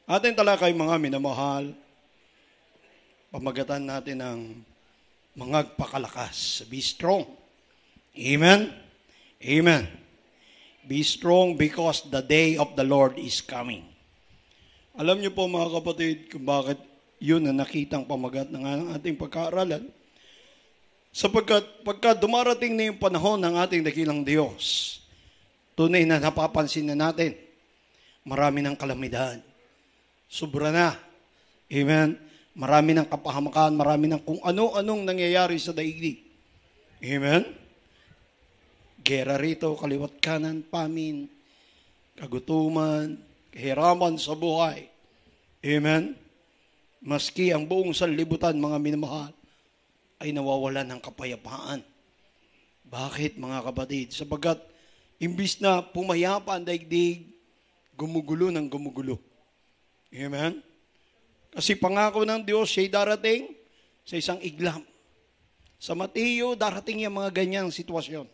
Atin talakay mga minamahal, pamagatan natin ng mangagpakalakas. Be strong. Amen? Amen. Be strong because the day of the Lord is coming. Alam niyo po mga kapatid kung bakit yun na nakitang pamagat ng ating pagkaaralan. Sapagkat pagka dumarating na yung panahon ng ating dakilang Diyos, tunay na napapansin na natin, marami ng kalamidad. Sobra na. Amen? Marami ng kapahamakan, marami ng kung ano-anong nangyayari sa daigdig. Amen? Gera rito, kaliwat kanan, pamin, kagutuman, kahiraman sa buhay. Amen? Maski ang buong sanlibutan, mga minamahal, ay nawawalan ng kapayapaan. Bakit, mga kapatid? Sapagat, imbis na pumayapa ang daigdig, gumugulo ng gumugulo. Amen? Kasi pangako ng Diyos, siya'y darating sa isang iglam. Sa Mateo, darating yung mga ganyang sitwasyon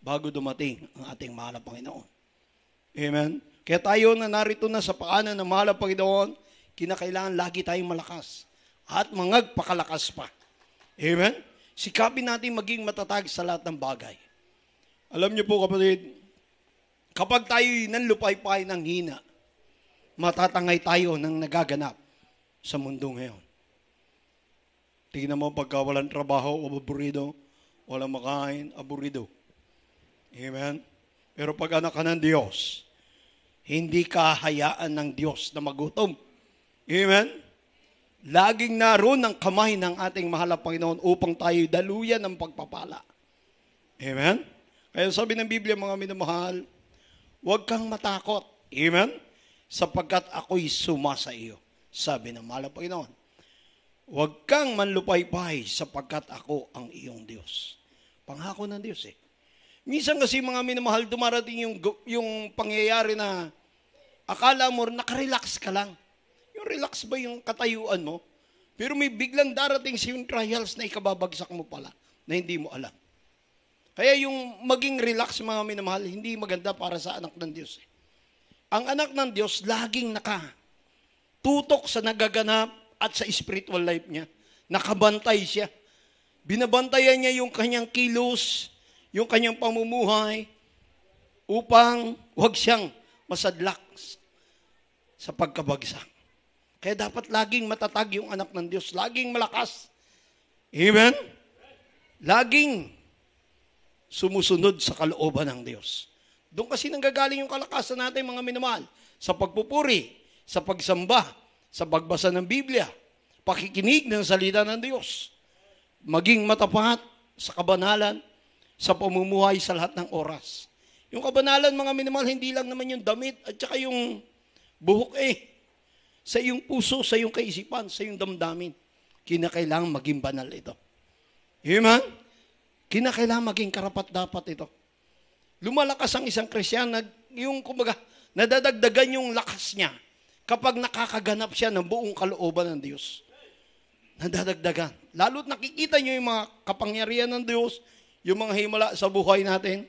bago dumating ang ating mahal na Panginoon. Amen? Kaya tayo na narito na sa paanan ng mahal na Panginoon, kinakailangan lagi tayong malakas at mangagpakalakas pa. Amen? Sikapin natin maging matatag sa lahat ng bagay. Alam niyo po kapatid, kapag tayo'y nanlupay-pay ng hina, matatangay tayo ng nagaganap sa mundo ngayon. Tingnan mo pagka walang trabaho, aburido, walang makain, aburido. Amen? Pero pag anak ka ng Diyos, hindi ka hayaan ng Diyos na magutom. Amen? Laging naroon ang kamay ng ating mahal na Panginoon upang tayo daluyan ng pagpapala. Amen? Kaya sabi ng Biblia, mga minamahal, huwag kang matakot. Amen? Sapagkat ako'y sumasa iyo. Sabi ng mahal na Panginoon. Huwag kang manlupaypay sapagkat ako ang iyong Diyos. Pangako ng Diyos eh. Minsan kasi mga minamahal, dumarating yung pangyayari na akala mo nakarelax ka lang. Yung relax ba yung katayuan mo? Pero may biglang darating sa yung trials na ikababagsak mo pala na hindi mo alam. Kaya yung maging relax mga minamahal, hindi maganda para sa anak ng Diyos eh. Ang anak ng Diyos, laging nakatutok sa nagaganap at sa spiritual life niya. Nakabantay siya. Binabantayan niya yung kanyang kilos, yung kanyang pamumuhay, upang huwag siyang masadlak sa pagkabagsak. Kaya dapat laging matatag yung anak ng Diyos. Laging malakas. Amen? Laging sumusunod sa kalooban ng Diyos. Doon kasi nanggagaling yung kalakasan natin, mga minamahal, sa pagpupuri, sa pagsamba, sa pagbasa ng Biblia, pakikinig ng salita ng Diyos, maging matapat sa kabanalan, sa pamumuhay sa lahat ng oras. Yung kabanalan, mga minamahal, hindi lang naman yung damit at saka yung buhok sa iyong puso, sa iyong kaisipan, sa iyong damdamin. Kinakailangan maging banal ito. Amen? Kinakailangan maging karapat-dapat ito. Lumalakas ang isang Kristiyano, yung kumbaga, nadadagdagan yung lakas niya kapag nakakaganap siya ng buong kalooban ng Diyos. Nadadagdagan. Lalo't nakikita niyo yung mga kapangyarihan ng Diyos, yung mga himala sa buhay natin.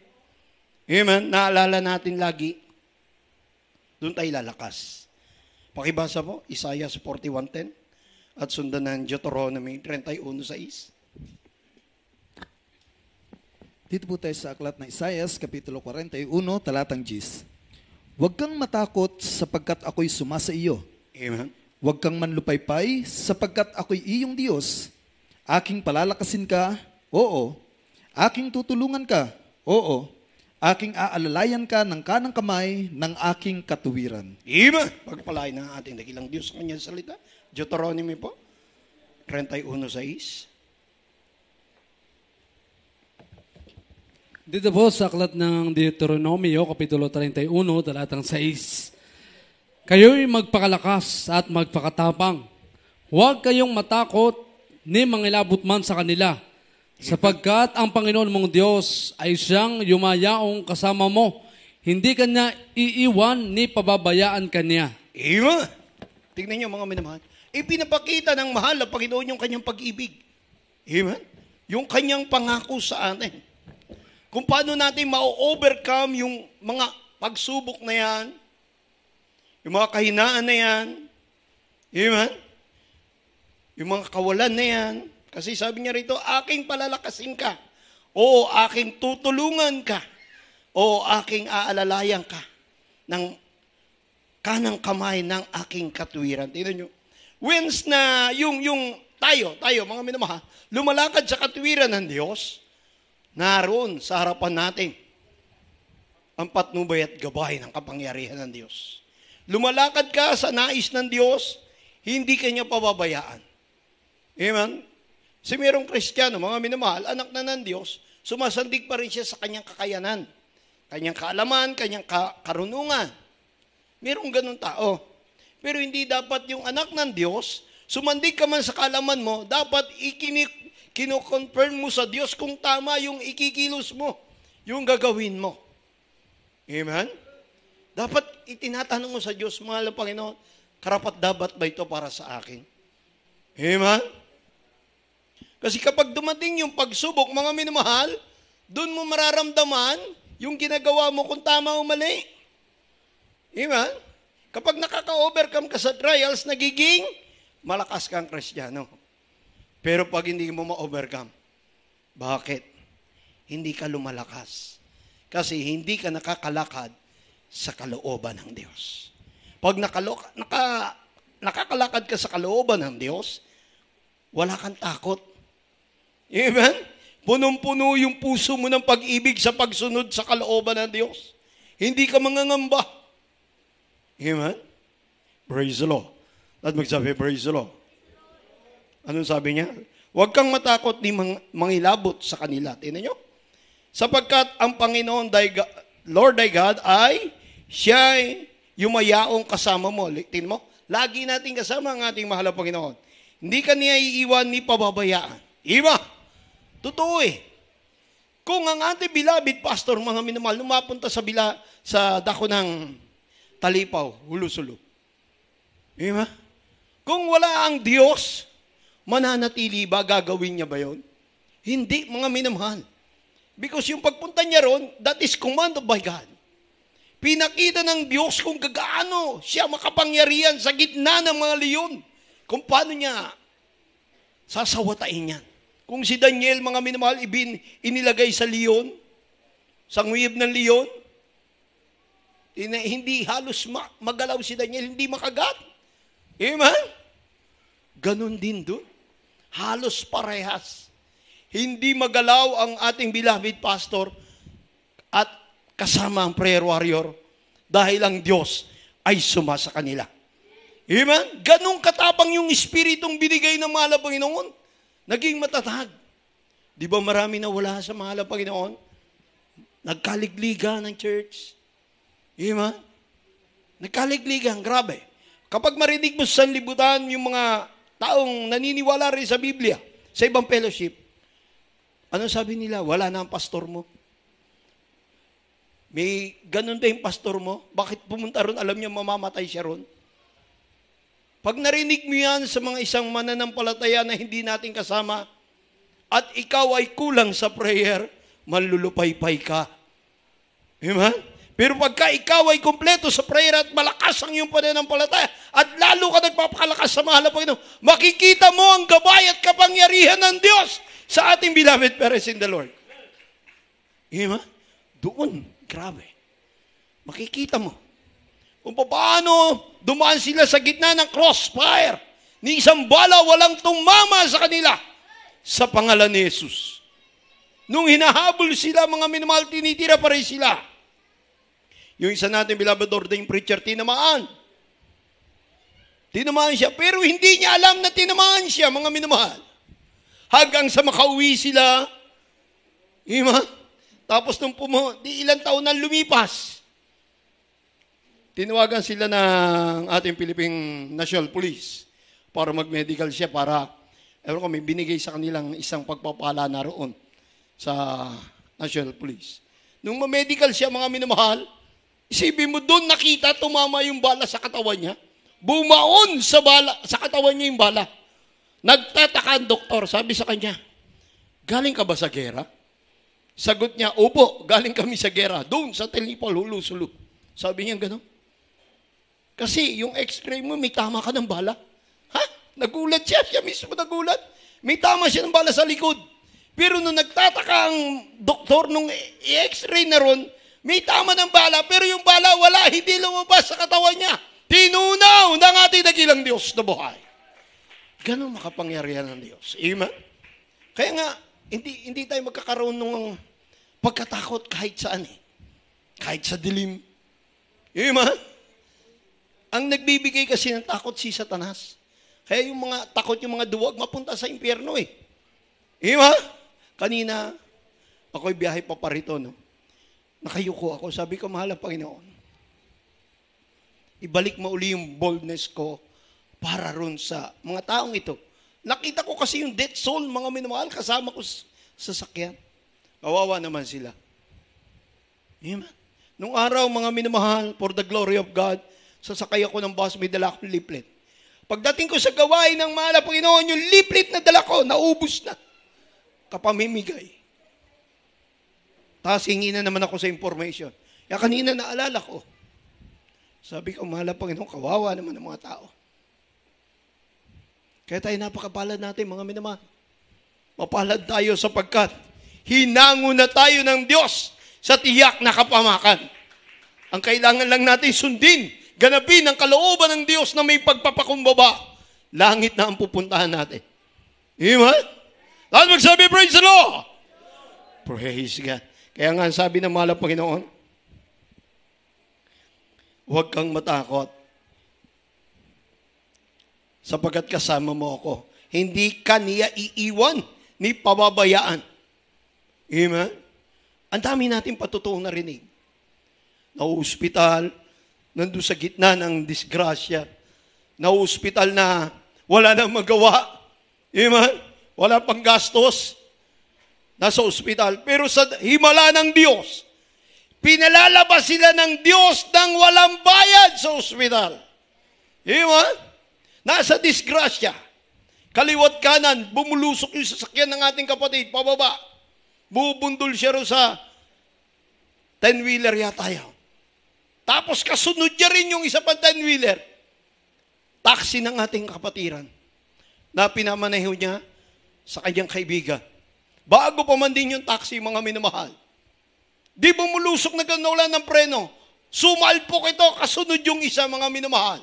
Amen? Naalala natin lagi. Doon tayo lalakas. Pakibasa po, Isaiah 41:10 at sundan ng Deuteronomy 31:6. Dito po tayo sa aklat ng Isaiah, Kapitulo 41, talatang 10. Huwag kang matakot sapagkat ako'y sumasa iyo. Amen. Huwag kang manlupaypay sapagkat ako'y iyong Diyos. Aking palalakasin ka, oo. Aking tutulungan ka, oo. Aking aalalayan ka ng kanang kamay ng aking katuwiran. Amen. Pagpalain ng ating dakilang Diyos sa kanyang salita. Deuteronomy po, 31:6. Dito po sa aklat ng Deuteronomio, Kapitulo 31, talatang 6. Kayo'y magpakalakas at magpakatapang. Huwag kayong matakot ni mangilabot man sa kanila, sapagkat ang Panginoon mong Diyos ay siyang yumayaong kasama mo. Hindi kanya iiwan ni pababayaan kanya. Amen. Tingnan niyo mga minamahal. Ipinapakita ng mahal na Panginoon yung kanyang pag-ibig. Amen. Yung kanyang pangako sa atin. Kung paano natin ma-overcome yung mga pagsubok na yan, yung mga kahinaan na yan, Amen? Yung mga kawalan na yan, kasi sabi niya rito, aking palalakasin ka, o aking tutulungan ka, o aking aalalayan ka ng kanang kamay ng aking katuwiran. Tingnan nyo. Wins na yung tayo, mga minamahal, lumalakad sa katuwiran ng Diyos, naroon sa harapan natin ang patnubay at gabay ng kapangyarihan ng Diyos. Lumalakad ka sa nais ng Diyos, hindi ka niya pababayaan. Amen? Si mayroong Kristiyano, mga minamahal, anak na ng Diyos, sumasandig pa rin siya sa kanyang kakayanan, kanyang kaalaman, kanyang karunungan. Mayroong ganun tao. Pero hindi dapat yung anak ng Diyos, sumandig ka man sa kaalaman mo, dapat kino-confirm mo sa Diyos kung tama yung ikikilos mo, yung gagawin mo. Amen? Dapat itinatanong mo sa Diyos, mahal na Panginoon, karapat-dapat ba ito para sa akin? Amen? Kasi kapag dumating yung pagsubok, mga minamahal, doon mo mararamdaman yung ginagawa mo kung tama o mali. Amen? Kapag nakaka-overcome ka sa trials, nagiging malakas kang Kristiyano. Pero pag hindi mo ma-overcome, bakit? Hindi ka lumalakas. Kasi hindi ka nakakalakad sa kalooban ng Diyos. Pag nakakalakad ka sa kalooban ng Diyos, wala kang takot. Amen? Punong-puno yung puso mo ng pag-ibig sa pagsunod sa kalooban ng Diyos. Hindi ka mangangamba. Amen? Praise the Lord. At magsabi, praise the Lord. Anong sabi niya? Huwag kang matakot ni mangilabot sa kanila. Tingnan nyo? Sapagkat ang Panginoon, Lord thy God, ay siya'y yumayaong kasama mo. Tingnan mo? Lagi natin kasama ang ating mahal na Panginoon. Hindi ka niya iiwan ni pababayaan. Iba? Totoo eh. Kung ang ating beloved pastor, mga minamahal, lumapunta sa dako ng Talipaw, Hulusulo. Iba? Kung wala ang Diyos, mananatili ba? Gagawin niya ba yon? Hindi, mga minamahal. Because yung pagpunta niya ron, that is commanded by God. Pinakita ng Diyos kung gaano siya makapangyarihan sa gitna ng mga leon. Kung paano niya sasawatain yan. Kung si Daniel, mga minamahal, inilagay sa leon, sa nguyib ng leon, hindi halos magalaw si Daniel, hindi makagat. Amen? Ganon din doon. Halos parehas. Hindi magalaw ang ating beloved pastor at kasama ang prayer warrior dahil ang Diyos ay sumasa kanila. Amen? Ganong katapang yung espiritong binigay ng mahal na Panginoon. Naging matatag. Di ba marami na wala sa mahal na Panginoon? Nagkaligligan ng church. Amen? Nagkaligligan, grabe. Kapag marinig mo sa sanlibutan yung mga taong naniniwala rin sa Biblia, sa ibang fellowship, ano sabi nila? Wala na ang pastor mo. May ganun ba yung pastor mo? Bakit pumunta ron? Alam niya mamamatay siya ron. Pag narinig mo yan sa mga isang mananampalataya na hindi natin kasama, at ikaw ay kulang sa prayer, manlulupaypay ka. Amen? Pero pagka ikaw ay kumpleto sa prayer at malakas ang iyong pananampalataya, at lalo ka nagpapakalakas sa mahal na Panginoon, makikita mo ang gabay at kapangyarihan ng Diyos sa ating beloved parents in the Lord. Amen? Doon, grabe. Makikita mo. Kung paano dumaan sila sa gitna ng crossfire, ni isang bala walang tumama sa kanila sa pangalan ni Jesus. Nung hinahabol sila, mga minamahal, tinitira pa rin sila. Yung isa natin, beloved ordained preacher, tinamaan. Tinamaan siya, pero hindi niya alam na tinamaan siya, mga minamahal. Hanggang sa makauwi sila, tapos nung di ilang taon na lumipas, tinawagan sila ng ating Philippine National Police para mag-medical siya para, may binigay sa kanilang isang pagpapala na roon sa National Police. Nung ma-medical siya, mga minamahal, isipin mo doon nakita tumama yung bala sa katawan niya. Bumaon sa katawan niya yung bala. Nagtataka ang doktor, sabi sa kanya, galing ka ba sa gera? Sagot niya, opo, galing kami sa gera. Doon sa Talipaw, Hulusulo. Sabi niya gano'n. Kasi yung x-ray mo, may tama ka ng bala. Nagulat siya mismo nagulat. May tama siya ng bala sa likod. Pero nung nagtataka ang doktor, nung i-x-ray na ron, may tama ng bala, pero yung bala wala, hindi lumabas sa katawan niya. Tinunaw ng ating dakilang Diyos na buhay. Ganon makapangyarihan ng Diyos. Amen? Kaya nga, hindi tayo magkakaroon ng pagkatakot kahit saan eh. Kahit sa dilim. Amen? Ang nagbibigay kasi ng takot si Satanas. Kaya yung mga takot, yung mga duwag, mapunta sa impyerno eh. Amen? Kanina, ako'y biyahe pa parito, no? Nakayuko ako. Sabi ko, mahal ang Panginoon. Ibalik mo uli yung boldness ko para ron sa mga taong ito. Nakita ko kasi yung death zone, mga minamahal, kasama ko sa sakyan. Kawawa naman sila. Amen. Nung araw, mga minamahal, for the glory of God, sasakay ako ng bus, may dala akong leaflet. Pagdating ko sa gawain ng mahal ang Panginoon, yung leaflet na dala ko, naubos na. Kapamimigay. Tapos hingi na naman ako sa information. Kaya kanina naalala ko. Sabi ko, mahal ang Panginoon, kawawa naman ang mga tao. Kaya tayo napakapalad natin, mga minamahal. Mapalad tayo sapagkat hinango na tayo ng Diyos sa tiyak na kapamakan. Ang kailangan lang natin sundin, ganapin ang kalooban ng Diyos na may pagpapakumbaba. Langit na ang pupuntahan natin. Amen? Lahat magsabi, praise the Lord! Praise God. Kaya nga sabi ng mahal ang Panginoon, huwag kang matakot sapagkat kasama mo ako. Hindi ka niya iiwan ni pababayaan. Amen? Ang dami natin patutuong narinig. Na-hospital, nandun sa gitna ng disgrasya. Na-hospital na wala nang magawa. Amen? Wala pang gastos. Nasa ospital. Pero sa himala ng Diyos, pinalalabas sila ng Diyos ng walang bayad sa ospital. Amen? Nasa disgrasya. Kaliwat kanan, bumulusok yung sasakyan ng ating kapatid, pababa. Bubundol siya rin sa 10-wheeler yata yan. Tapos kasunod niya rin yung isa pang 10-wheeler. Taxi ng ating kapatiran na pinamaneho niya sa kanyang kaibigan. Bago pa man din yung taxi, mga minamahal. Di bumulusok na gano'n ng preno. Sumalpok ito, kasunod yung isa, mga minamahal.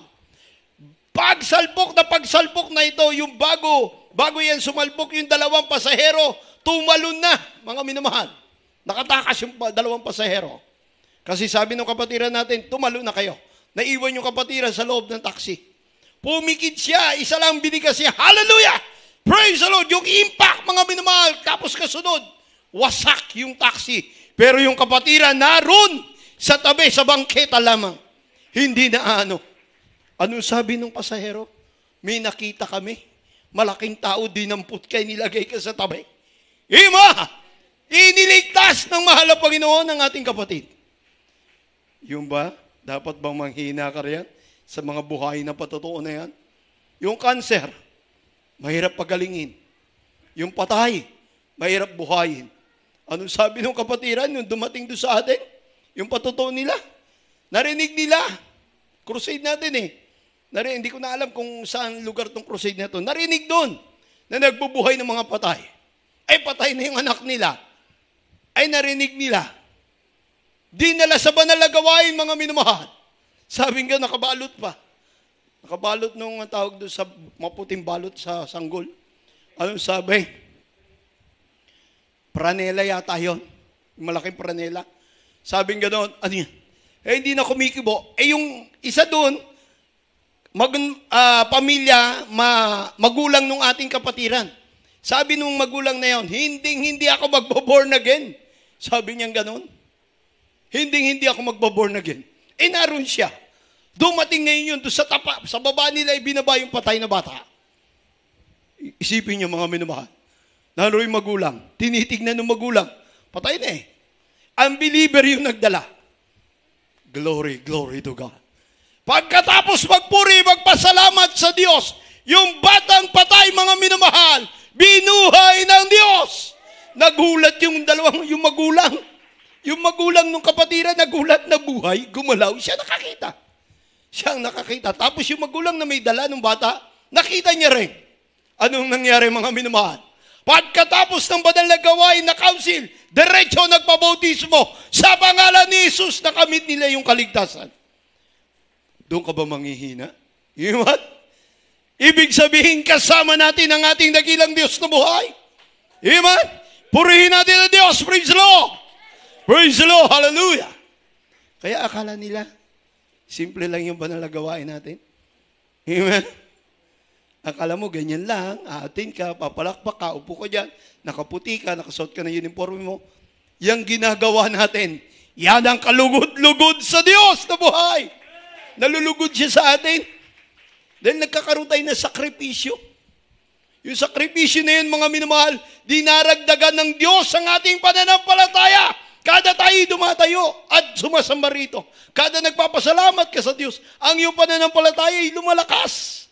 Pagsalpok na ito, yung bago yan sumalpok, yung dalawang pasahero, tumalon na, mga minamahal. Nakatakas yung dalawang pasahero. Kasi sabi ng kapatiran natin, tumalon na kayo. Naiwan yung kapatiran sa loob ng taxi. Pumikit siya, isa lang binigas siya. Hallelujah! Praise the Lord! Yung impact, mga minamahal, tapos kasunod, wasak yung taxi. Pero yung kapatiran naroon sa tabi, sa bangketa lamang. Hindi na ano. Anong sabi ng pasahero? May nakita kami. Malaking tao, dinampot ka, nilagay ka sa tabi. Ima! Iniligtas ng mahal na Panginoon ng ating kapatid. Yung ba? Dapat bang manghina ka riyan sa mga buhay na patotoo na yan? Yung cancer, mahirap pagalingin. Yung patay, mahirap buhayin. Anong sabi ng kapatiran yung dumating doon sa atin? Yung patotoo nila. Narinig nila. Crusade natin eh. Hindi ko na alam kung saan lugar tong crusade na ito. Narinig doon na nagbubuhay ng mga patay. Ay patay na yung anak nila. Ay narinig nila. Dinala sa banal na gawain, mga minamahal. Sabi nga, nakabalot pa. Nakabalot nung tawag doon sa maputing balot sa sanggol. Anong sabi? Pranela yata yun. Malaking pranela. Sabi nga doon, ano yan? Hindi na kumikibo. Yung isa doon, pamilya, magulang nung ating kapatiran. Sabi nung magulang na yun, hindi ako magbo-born again. Sabi niya gano'n. Hindi ako magbo-born again. Naroon siya. Dumating ngayon yun, doon sa baba nila, ibinaba yung patay na bata. Isipin niyo, mga minamahal. Naroon yung magulang. Tinitignan ng magulang. Patay na eh. Unbeliever yung nagdala. Glory to God. Pagkatapos magpuri, magpasalamat sa Diyos, yung batang patay, mga minamahal, binuhay ng Diyos. Nagulat yung magulang. Yung magulang ng kapatiran, nagulat na buhay, gumalaw, siya nakakita. Tapos yung magulang na may dala ng bata, nakita niya rin. Anong nangyari mga minamahal? Pagkatapos ng banal na gawain na council, diretso nagpabautismo sa pangalan ni Jesus, nakamit nila yung kaligtasan. Doon ka ba manghihina? Iwan? Ibig sabihin, kasama natin ang ating dakilang Diyos na buhay. Amen? Purihin natin ang Diyos. Praise the Lord. Praise the Lord. Hallelujah. Kaya akala nila, simple lang yung banal na gawain natin. Amen? Akala mo, ganyan lang, aatin ka, papalakpak ka, upo ka dyan, nakaputi ka, nakasuot ka ng uniforme mo. Yang ginagawa natin, yan ang kalugod-lugod sa Diyos na buhay. Nalulugod siya sa atin. Dahil nagkakaroon tayo ng sakripisyo. Yung sakripisyo na yun, mga minamahal, dinaragdagan ng Diyos ang ating pananampalataya. Kada tayo dumatayo at sumasamba rito. Kada nagpapasalamat ka sa Diyos, ang iyong pananampalataya ay lumalakas.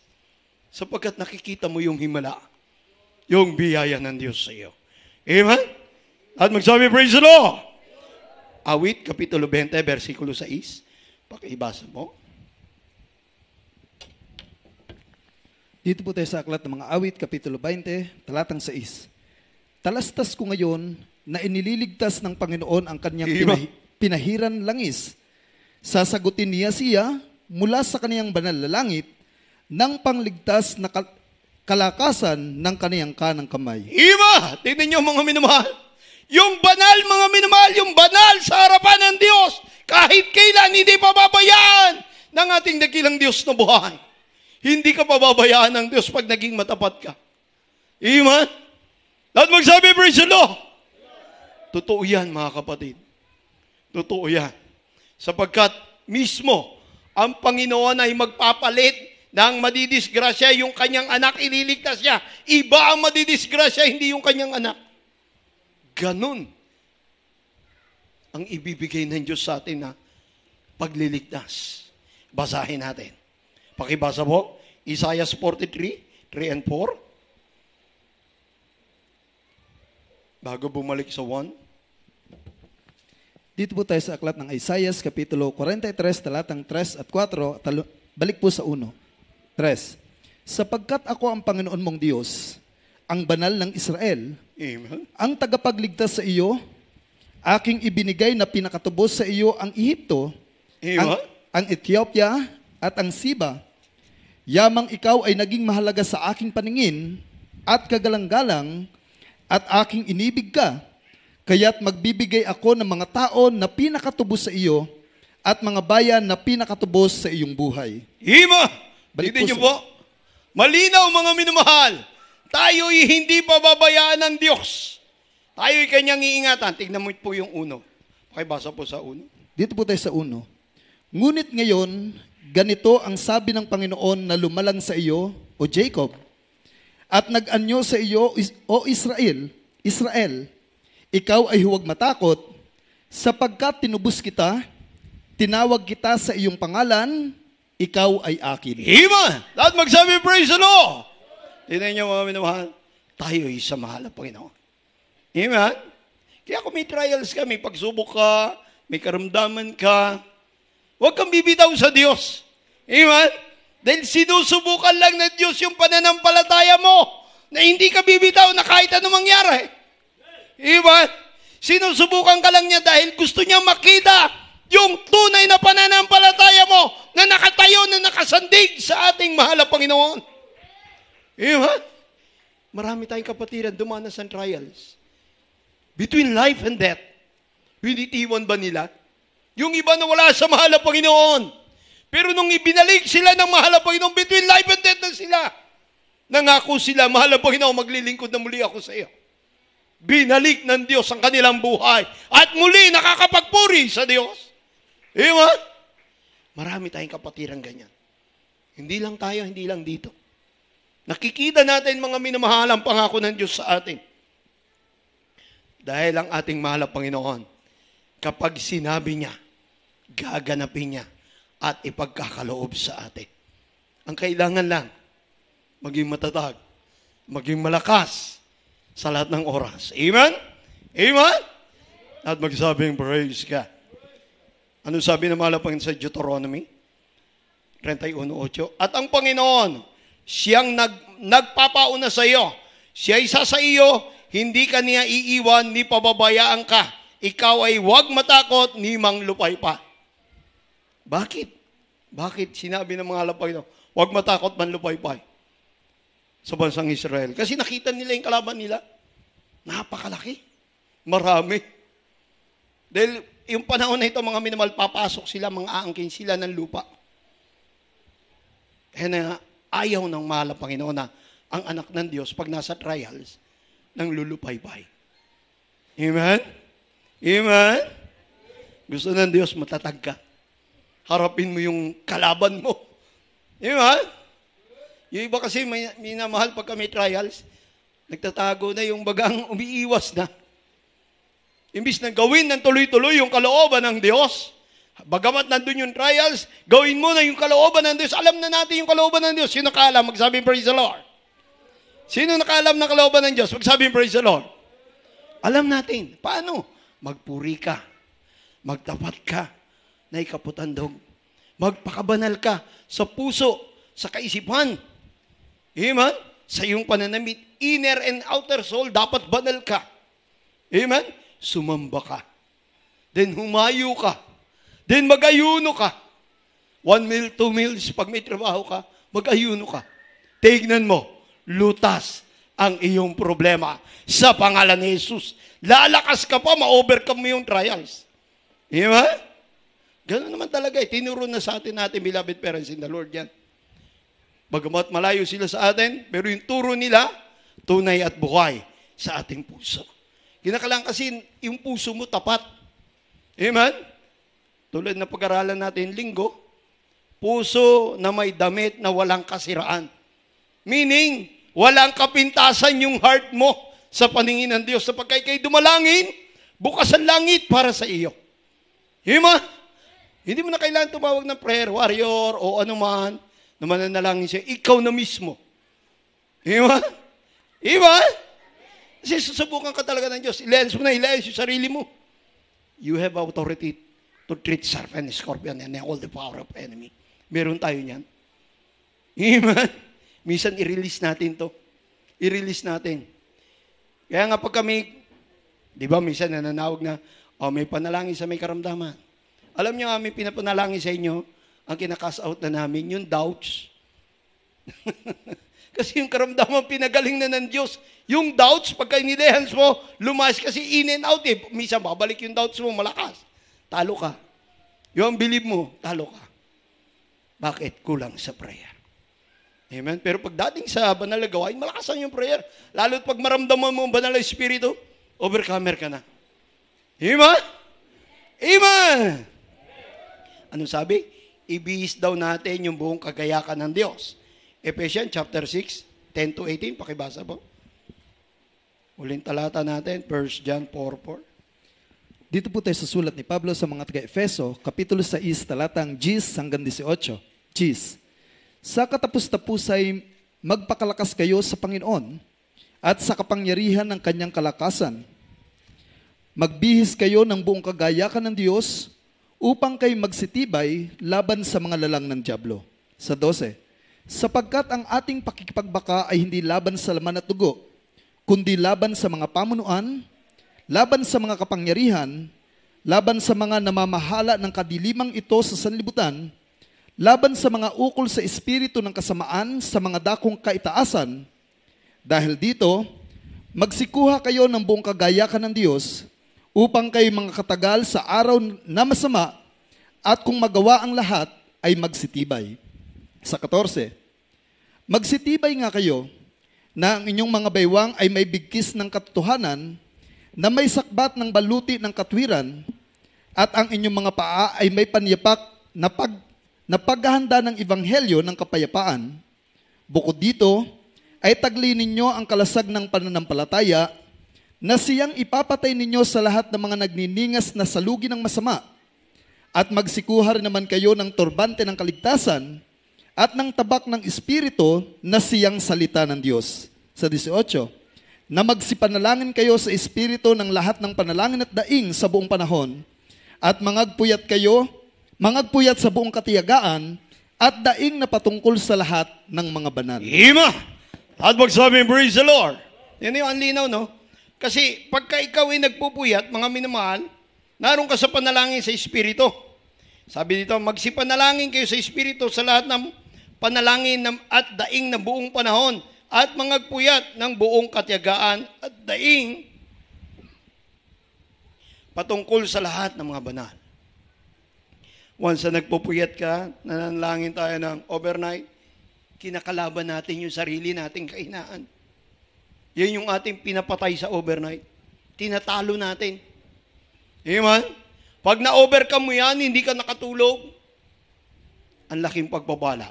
Sapagkat nakikita mo yung himala, yung biyaya ng Diyos sa iyo. Amen? At magsabi, praise the Lord! Awit, Kapitulo 20, versikulo 6. Pakiibasa mo. Dito po tayo sa aklat ng mga awit, Kapitulo 20, talatang 6. Talastas ko ngayon na inililigtas ng Panginoon ang kanyang pinahiran langis. Sasagutin niya siya mula sa kaniyang banal na langit ng pangligtas na kalakasan ng kaniyang kanang kamay. Iba! Tignan niyo mga minamahal. Yung banal, mga minamahal, yung banal sa harapan ng Diyos, kahit kailan hindi pababayaan ng ating dakilang Diyos na buhay. Hindi ka pababayaan ng Diyos pag naging matapat ka. Amen? At magsabi, praise the Lord. Totoo yan, mga kapatid. Totoo yan. Sapagkat mismo, ang Panginoon ay magpapalit ng madidisgrasya yung kanyang anak, ililigtas niya. Iba ang madidisgrasya, hindi yung kanyang anak. Ganun ang ibibigay ng Diyos sa atin na pagliligtas. Basahin natin. Pakibasa po, Isaiah 43, 3 and 4. Bago bumalik sa 1. Dito po tayo sa aklat ng Isaiah, Kapitulo 43, talatang 3 at 4. Balik po sa 1. 3. Sapagkat ako ang Panginoon mong Diyos, ang banal ng Israel, Amen. ang tagapagligtas sa iyo, aking ibinigay na pinakatubos sa iyo ang Ehipto, ang Ethiopia at ang Siba. Yamang ikaw ay naging mahalaga sa aking paningin at kagalang-galang at aking inibig ka, kaya't magbibigay ako ng mga tao na pinakatubos sa iyo at mga bayan na pinakatubos sa iyong buhay. Ima! Tignan niyo po, malinaw mga minamahal, tayo'y hindi pababayaan ng Diyos. Tayo'y kanyang iingatan. Tignan mo po yung 1. Pakibasa po sa 1. Dito po tayo sa 1. Ngunit ngayon, ganito ang sabi ng Panginoon na lumalang sa iyo, o Jacob, at nag-anyo sa iyo, o Israel, ikaw ay huwag matakot, sapagkat tinubos kita, tinawag kita sa iyong pangalan, ikaw ay akin. Amen! At magsabi, praise the Lord! Tignan niyo mga minamahal, tayo ay sa mahal na Panginoon. Amen? Kaya kung may trials ka, may pagsubok ka, may karamdaman ka, huwag kang bibitaw sa Diyos. Amen? Dahil sinusubukan lang ng Diyos yung pananampalataya mo na hindi ka bibitaw na kahit ano mangyari. Amen? Sinusubukan ka lang niya dahil gusto niya makita yung tunay na pananampalataya mo na nakatayo, na nakasandig sa ating mahal na Panginoon. Amen? Marami tayong kapatiran dumanas ng trials. Between life and death. Binitiwan ba nila? Yung iba na wala sa mahal na Panginoon. Pero nung ibinalik sila ng mahal na Panginoon, between life and death na sila. Nangako sila, mahal na Panginoon, maglilingkod na muli ako sa iyo. Binalik ng Diyos ang kanilang buhay. At muli nakakapagpuri sa Diyos. Amen? Marami tayong kapatiran ganyan. Hindi lang tayo, hindi lang dito. Nakikita natin mga minamahal ang pangako ng Diyos sa atin. Dahil ang ating mahal na Panginoon, kapag sinabi niya, gaganapin niya at ipagkakaloob sa atin. Ang kailangan lang, maging matatag, maging malakas sa lahat ng oras. Amen? Amen? At magsabing praise ka. Ano sabi ng mahal na Panginoon sa Deuteronomy 31:8? At ang Panginoon, siyang nagpapauna sa iyo. Siya isa sa iyo, hindi ka niya iiwan ni pababayaan ka. Ikaw ay huwag matakot ni manglupay pa. Bakit? Bakit sinabi ng mga lapay na huwag matakot manlupay-pay sa bansang Israel? Kasi nakita nila yung kalaban nila. Napakalaki. Marami. Dahil yung panahon na ito, mga minamahal, papasok sila, mga aangkin sila ng lupa. Kaya na ayaw ng mahal ang Panginoon na ang anak ng Diyos, pag nasa trials, nang lulupay-pay. Amen? Amen? Gusto ng Diyos, matatag ka. Harapin mo yung kalaban mo. Amen? Yung iba kasi, minamahal pagka may trials, nagtatago na yung bagang umiiwas na. Imbis na gawin ng tuloy-tuloy yung kalooban ng Diyos, bagamat nandun yung trials, gawin mo na yung kalooban ng Diyos. Alam na natin yung kalooban ng Diyos. Sino nakaalam? Magsabi, praise the Lord. Sino nakaalam ng kalooban ng Diyos? Magsabi, praise the Lord. Alam natin. Paano? Magpuri ka. Magtapat ka na ikaputandog. Magpakabanal ka sa puso, sa kaisipan. Amen? Sa iyong pananamit, inner and outer soul, dapat banal ka. Amen? Sumamba ka. Then humayo ka. Then mag-ayuno ka. 1 meal, 2 meals, pag may trabaho ka, mag-ayuno ka. Tignan mo, lutas ang iyong problema sa pangalan ni Jesus. Lalakas ka pa, ma-overcome mo yung trials. Amen? Ganun naman talaga eh. Tinuro na sa atin beloved parents in the Lord yan. Bagamat malayo sila sa atin, pero yung turo nila, tunay at buhay sa ating puso. Kinakailangan kasi yung puso mo tapat. Amen? Tulad na pag-aralan natin linggo, puso na may damit na walang kasiraan. Meaning, walang kapintasan yung heart mo sa paningin ng Diyos. Sapagkat kayo dumalangin, bukas ang langit para sa iyo. Amen? Hindi mo na kailangan tumawag ng prayer warrior o anuman na mananalangin siya. Ikaw na mismo. Amen? Amen? Kasi susubukan ka talaga ng Diyos. Ilens mo na, ilens yung sarili mo. You have authority to treat serpent, scorpion, and all the power of enemy. Meron tayo niyan. Amen? Minsan i-release natin to. I-release natin. Kaya nga pag kami, di ba, minsan nananawag na, may panalangin sa may karamdaman. Alam niyo, may pinapanalangin sa inyo, ang kinakas out na namin, yung doubts. Kasi yung karamdaman pinagaling na ng Diyos. Yung doubts, pagka inilehans mo, lumayas kasi in and out eh. Minsan babalik yung doubts mo, malakas. Talo ka. Yung believe mo, talo ka. Bakit? Kulang sa prayer. Amen? Pero pagdating sa banal na gawain, malakasan yung prayer. Lalo't pag maramdaman mo ang banal na espiritu, overcomer ka na. Amen? Amen! Ano sabi? Ibihis daw natin yung buong kagayakan ng Diyos. Ephesians chapter 6, 10 to 18, pakibasa po. Uling talata natin, 1 John 4:4. Dito po tayo sa sulat ni Pablo sa mga taga-Efeso, Kapitulo 6, talatang 10 hanggang 18. 10. Sa katapus-tapusay, magpakalakas kayo sa Panginoon at sa kapangyarihan ng kanyang kalakasan. Magbihis kayo ng buong kagayakan ng Diyos upang kayo magsitibay laban sa mga lalang ng dyablo. Sa 12. Sapagkat ang ating pakikipagbaka ay hindi laban sa laman at dugo, kundi laban sa mga pamunuan, laban sa mga kapangyarihan, laban sa mga namamahala ng kadilimang ito sa sanlibutan, laban sa mga ukol sa espiritu ng kasamaan sa mga dakong kaitaasan. Dahil dito, magsikuha kayo ng buong kagayakan ng Diyos upang kayo mga katagal sa araw na masama at kung magawa ang lahat ay magsitibay. Sa 14, magsitibay nga kayo na ang inyong mga baywang ay may bigkis ng katotohanan, na may sakbat ng baluti ng katwiran, at ang inyong mga paa ay may panyapak na paghahanda ng ebanghelyo ng kapayapaan. Bukod dito, ay taglin ninyo ang kalasag ng pananampalataya, na siyang ipapatay ninyo sa lahat ng mga nagniningas na salugi ng masama, at magsikuha rin naman kayo ng turbante ng kaligtasan, at ng tabak ng Espiritu na siyang salita ng Diyos. Sa 18, na magsipanalangin kayo sa Espiritu ng lahat ng panalangin at daing sa buong panahon, at mangagpuyat sa buong katiyagaan, at daing na patungkol sa lahat ng mga banal. Amen. At magsabi, praise the Lord. Yan yung anlinaw, no? Kasi pagka ikaw ay nagpupuyat, mga minamahal, naroon ka sa panalangin sa Espiritu. Sabi dito, magsipanalangin kayo sa Espiritu sa lahat ng panalangin at daing na buong panahon at mangagpuyat ng buong katiyagaan at daing patungkol sa lahat ng mga banal. Once na nagpupuyat ka, nananalangin tayo ng overnight, kinakalaban natin yung sarili nating kahinaan. Yan yung ating pinapatay sa overnight. Tinatalo natin. Amen? Pag na-overcome mo yan, hindi ka nakatulog, ang laking pagbabala.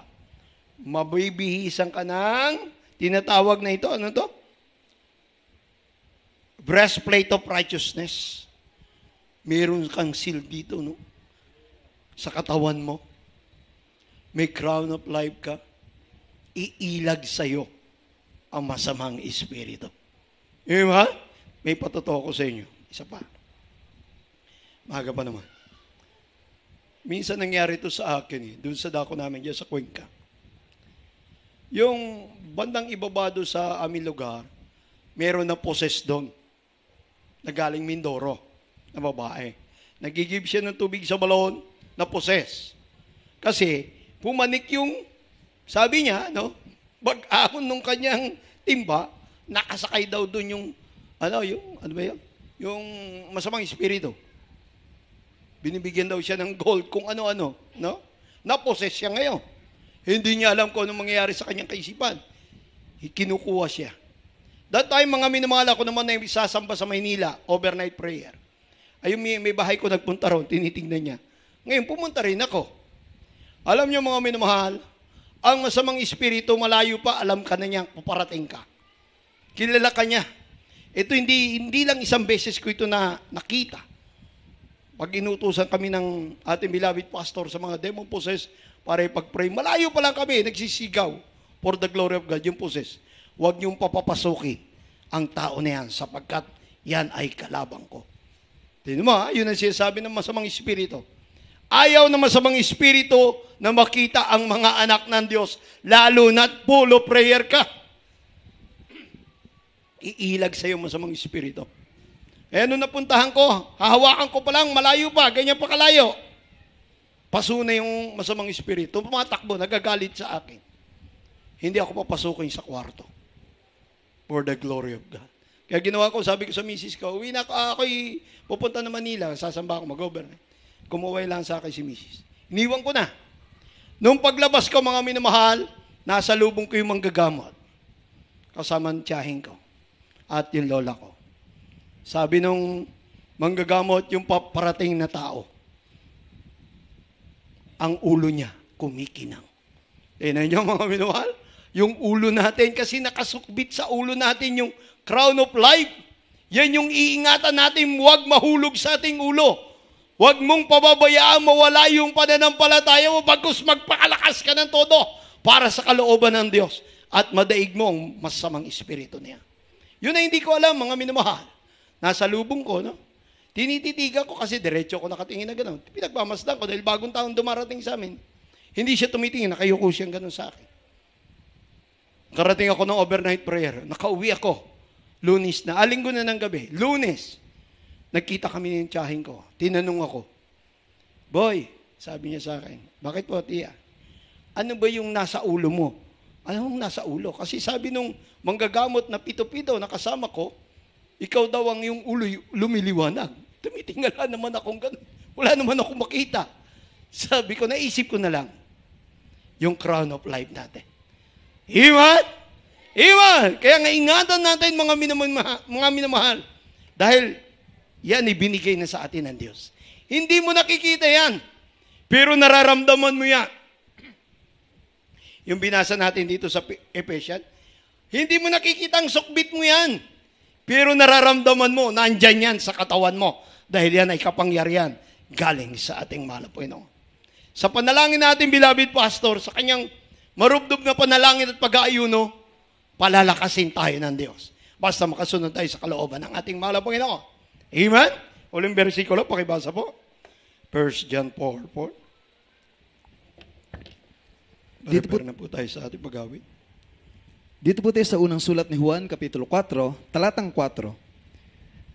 Mabibihisan ka ng, tinatawag na ito, ano to? Breastplate of righteousness. Meron kang shield dito, no? Sa katawan mo. May crown of life ka. Iilag sa'yo ang masamang espiritu. Amen? May patotoo ko sa inyo. Isa pa. Maaga pa naman. Minsan nangyari ito sa akin, doon sa dako namin dyan sa Cuenca. Yung bandang ibabado sa aming lugar, meron na possess doon. Nagaling Mindoro, na babae. Nagigib siya ng tubig sa balon, na possess. Kasi, pumanik yung, sabi niya, no, bag-ahon nung kanyang timba, nakasakay daw doon yung, ano ba yun? Yung masamang espiritu. Binibigyan daw siya ng gold kung ano-ano, no? Na-possess siya ngayon. Hindi niya alam kung anong mangyayari sa kanyang kaisipan. Kinukuha siya. That time, mga minamahal ako naman na sasamba sa Maynila, overnight prayer. Ayun, may bahay ko nagpunta ron, tinitingnan niya. Ngayon, pumunta rin ako. Alam niyo mga minamahal, ang masamang espiritu, malayo pa, alam ka na niya, paparating ka. Kilala ka niya. Ito hindi lang isang beses ko ito na nakita. Pag inutusan kami ng ating beloved pastor sa mga demon possess para ipag-pray, malayo pa lang kami, nagsisigaw for the glory of God, yung possess. Huwag niyong papapasukin ang tao na yan sapagkat yan ay kalabang ko. Tignan mo, yun ang sinasabi ng masamang espiritu. Ayaw na masamang espiritu na makita ang mga anak ng Diyos, lalo na't full of prayer ka. Iilag sa'yo masamang espiritu. Eh, nung napuntahan ko, hahawakan ko pa lang, malayo pa, ganyan pa kalayo. Paso na yung masamang espiritu. Pumatakbo, nagagalit sa akin. Hindi ako papasukin sa kwarto. For the glory of God. Kaya ginawa ko, sabi ko sa misis ko, uwi na ako, ako'y pupunta na Manila, sasamba ako mag-overnight. Kumuway lang sa akin si misis. Iniwan ko na. Nung paglabas ko, mga minamahal, nasa lubong ko yung manggagamot. Kasama ng tiyahin ko. At yung lola ko. Sabi nung manggagamot, yung paparating na tao, ang ulo niya kumikinang. Tingnan niyo mga minamahal, yung ulo natin, kasi nakasukbit sa ulo natin yung crown of life. Yan yung iingatan natin, huwag mahulog sa ating ulo. Huwag mong pababayaan mawala yung pananampalataya mo, bagkus magpakalakas ka ng todo para sa kalooban ng Diyos at madaig mo ang masamang espiritu niya. Yun na hindi ko alam, mga minamahal. Nasa lubong ko, no? Tinititigan ko kasi diretso ko nakatingin na gano'n. Pinagmamasdan ko dahil bagong taon dumarating sa amin. Hindi siya tumitingin, nakayuko siyang gano'n sa akin. Karating ako ng overnight prayer. Nakauwi ako. Lunes na. Linggo na ng gabi. Lunes. Nagkita kami ng tiyahin ko. Tinanong ako, Boy, sabi niya sa akin, bakit po, tiya? Ano ba yung nasa ulo mo? Anong nasa ulo? Kasi sabi nung manggagamot na pito-pito na kasama ko, ikaw daw ang yung ulo lumiliwanag. Tumitingala naman akong ganun. Wala naman akong makita. Sabi ko, naisip ko na lang, yung crown of life natin. Amen? Amen! Kaya nga ingatan natin mga minamahal. Dahil yan ibinigay na sa atin ng Diyos. Hindi mo nakikita yan. Pero nararamdaman mo yan. Yung binasa natin dito sa Ephesians, hindi mo nakikita ang sukbit mo yan. Pero nararamdaman mo, nandyan yan sa katawan mo. Dahil yan ay kapangyarihan galing sa ating mahal na Panginoon. Sa panalangin natin, beloved pastor, sa kanyang marubdob na panalangin at pag-aayuno, palalakasin tayo ng Diyos. Basta makasunod tayo sa kalooban ng ating mahal na Panginoon. Amen? Uling versikulo, pakibasa po. 1 John 4:4. Dito po- Prepare na po tayo sa ating pag-awit. Dito po tayo sa unang sulat ni Juan, Kapitulo 4, talatang 4.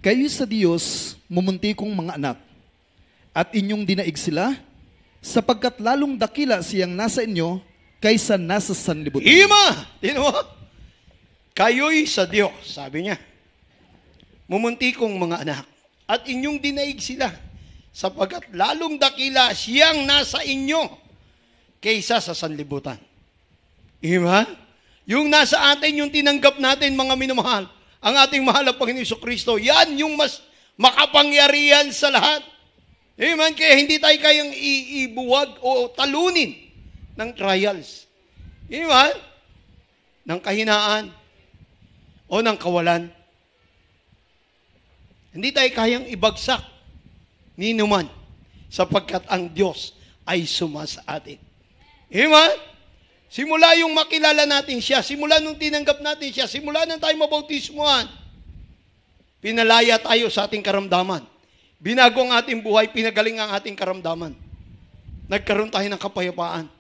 Kayo sa Diyos, mumuntikong mga anak, at inyong dinaig sila, sapagkat lalong dakila siyang nasa inyo kaysa nasa sanlibutan. Ima! Tino mo? Kayo'y sa Diyos, sabi niya. Mumuntikong mga anak, at inyong dinaig sila, sapagkat lalong dakila siyang nasa inyo kaysa sa sanlibutan. Ima? Yung nasa atin, yung tinanggap natin, mga minamahal, ang ating mahal na Panginoon Jesucristo, yan yung mas makapangyarihan sa lahat. Amen? Kaya hindi tayo kayang ibuwag o talunin ng trials. Amen? Ng kahinaan o ng kawalan. Hindi tayo kayang ibagsak ni numan sapagkat ang Diyos ay sumasa atin. Amen? Simula yung makilala natin siya, simula nung tinanggap natin siya, simula nang tayo mabautismuhan, pinalaya tayo sa ating karamdaman. Binago ang ating buhay, pinagaling ang ating karamdaman. Nagkaroon tayo ng kapayapaan.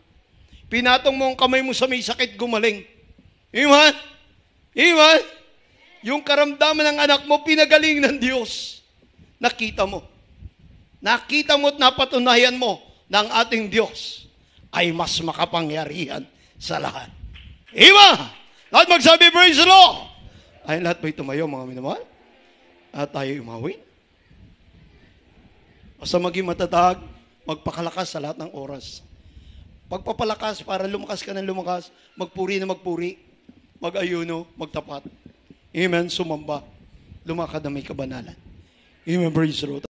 Pinatong mo ang kamay mo sa may sakit, gumaling. Amen? Amen? Yung karamdaman ng anak mo, pinagaling ng Diyos. Nakita mo. Nakita mo at napatunayan mo na ang ating Diyos ay mas makapangyarihan sa lahat. Amen? Lahat magsabi, praise the Lord! Ay, lahat ba'y tumayo, mga minamahal? At tayo umawin? Basta maging matatag, magpakalakas sa lahat ng oras. Pagpapalakas para lumakas ka ng lumakas, magpuri na magpuri, mag-ayuno, magtapat. Amen, sumamba, lumakad na may kabanalan. Amen, praise the Lord.